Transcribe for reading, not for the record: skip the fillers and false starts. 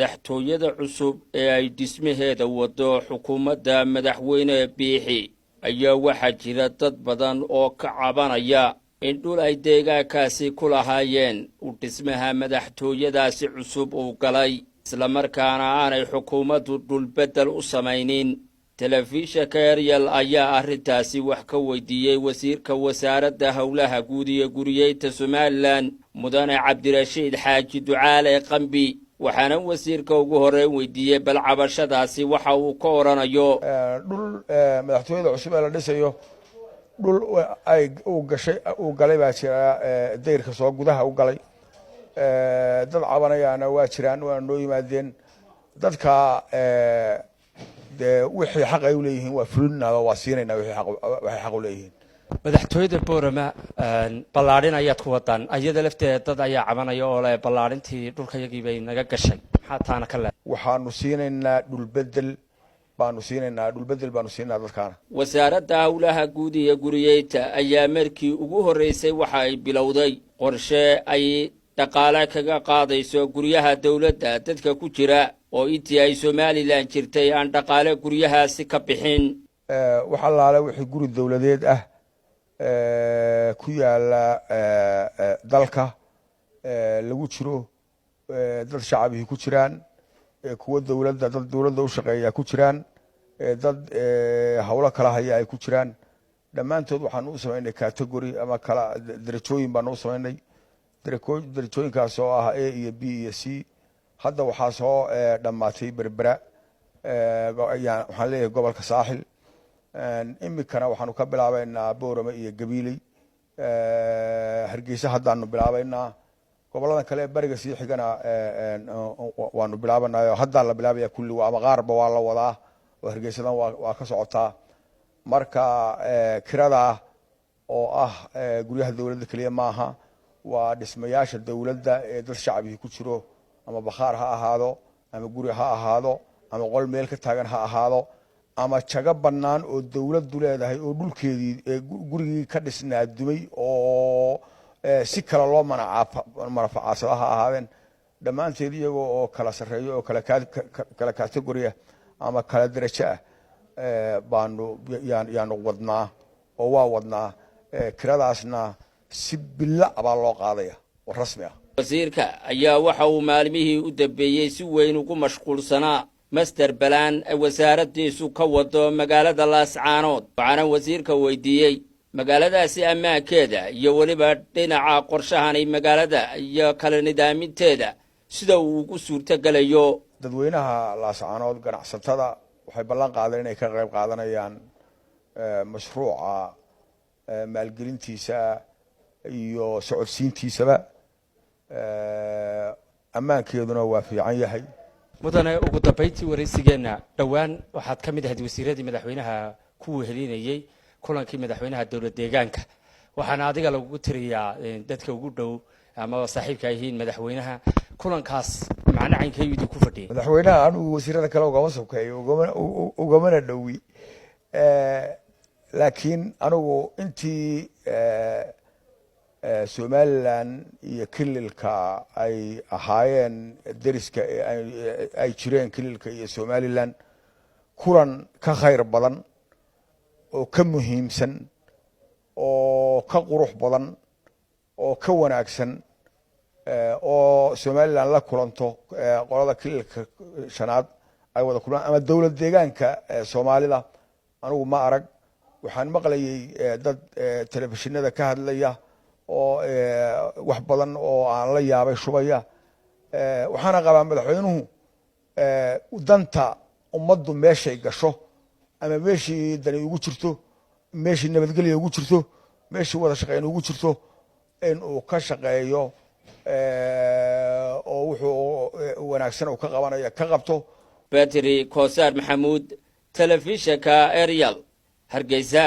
madaxtooyada cusub ee ay dhismaheeda wado xukuumadda madaxweyne Biixi ayaa waxaa jira dad badan oo ka cabanaya in dhul ay deegaankaasi ku lahaayeen uu dhismaha madaxtooyadaasi cusub uu galay isla markaana aanay xukuumaddu dhul bedel u samaynin. telefishinka Ariel ayaa arrintaasi wax ka weydiiyey wasiirka wasaaradda howlaha guud iyo guriyeynta Somaliland mudane Cabdirashiid Xaaji Ducaale Qambi waxaana wasiirka ugu horeyn weydiiyey bal cabashadaasi waxa uu ka oranayo dhul madaxtooyada cusub ee la dhisayo dhul ay uu galay baa jira deyrka soo gudaha u galay dad cabanayaana waa jiraan waa noo yimaadeen dadka wixii xaq ay u leeyihiin waa fulinaada waa siinayna wixii xaq u leeyihiin madaxtooyada Boorama ballaarin ayaad ku wadaan ayada lafteeda dad ayaa cabanaya oo leh ballaarintii dhulkayagii bay naga gashay maxaa taana ka leedahay waxaanu siinaynaa dhul bedel baanu siinaa dadkaana. wasaaradda howlaha guud iyo guriyeynta ayaa markii ugu horeysay waxa ay bilowday qorshe ay dhaqaale kaga qaadayso guryaha dawladda dadka ku jira oo intii ay Somaliland jirtay aan dhaqaale guryahaasi ka bixin. waxa laale wixii guri dawladeed ah ku yaala dalka lagu jiro dad shacabkii ku jiraan kuwa dawladda u shaqeeya ku jiraan dad hawlo kala haya ay ku jiraan dhammaantood waxaan u sameynay category ama kala darajooyin baan u sameynay darajooyinkaas oo ah A iyo B iyo C hadda waxaa soo dhammaatay berbera waxaan leeyahay gobolka saaxil imikana waxaanu ka bilaabaynaa Boorama iyo Gabiley Hargeysa haddaanu bilaabaynaa gobolada kale ee bariga sii xigana waanu bilaabanaa hadda la bilaabaya kulli ama qaarba waa la wadaa oo Hargeysadan waa ka socotaa marka kirada oo ah guryaha dawladda kaliya maaha waa dhismayaasha dawladda ee dad shacabkii ku jiro ama bakhaar ha ahaado ama guri ha ahaado ama qol meel ka taagan ha ahaado ama jaga bannaan oo dawladdu leedahay oo dhulkeedii gurigii ka dhisnaa dumay oo si kala loo manfacadsado ha ahaadeen dhammaanteed iyagoo oo kala sarreeyo oo kala category ama kala darajo ah yaanu wadnaa oo waa wadnaa kiradaasna si bila baa loo qaadaya oo rasmi ah. wasiirka ayaa waxa uu maalmihii u dambeeyey si weyn ugu mashquulsanaa master plan wasaaraddiisu ka wado magaalada Laascaanood waxaana wasiirka weydiiyey magaaladaasi ammaankeeda iyo waliba dhinaca qorshahan magaalada iyo kala nidaaminteeda sida uu ugu suurtagalayo. dadweynaha Laascaanood ganacsatada waxay ballan qaadeen inay ka qayb qaadanayaan mashruuca maalgelintiisa iyo socodsiintiisaba ammaankeeduna waa fiican yahay. mudane ugu dambeyntii wareysigeena dhawaan waxaad ka mid ahayd wasiiradii madaxweynaha ku wehelinayay kulankii madaxweynaha dawlad deegaanka waxaana adiga lagu tiriyaa dadka ugu dhow ama saaxiibka yihiin madaxweynaha kulankaas macna caynkeedu ku fadhiyay madaxweynaha anigu wasiirada kale ugama sokeeyo ugamana dhowi laakiin anigu intii Somaliland iyo kililka ay ahaayeen dariska ay jireen kililka iyo Somaliland kulan ka khayr badan oo ka muhiimsan oo ka qurux badan oo ka wanaagsan oo Somaliland la kulanto qolada kililka shanaad ay wada kulan ama dawlad deegaanka Soomaalida anigu ma arag waxaan maqlayay dad telefishinada ka hadlaya oo wax badan oo aan la yaabay shubaya waxaana qabaa madaxweynuhu danta ummaddu meeshay gasho ama meeshii dani ugu jirto meeshii nabadgelyo ugu jirto meeshii wada shaqayn ugu jirto in uu ka shaqeeyo oo wuxuu wanaagsan uu ka qabanayo ka qabto. Battery Koosar Maxamuud telefishinka Ariel Hargeysa.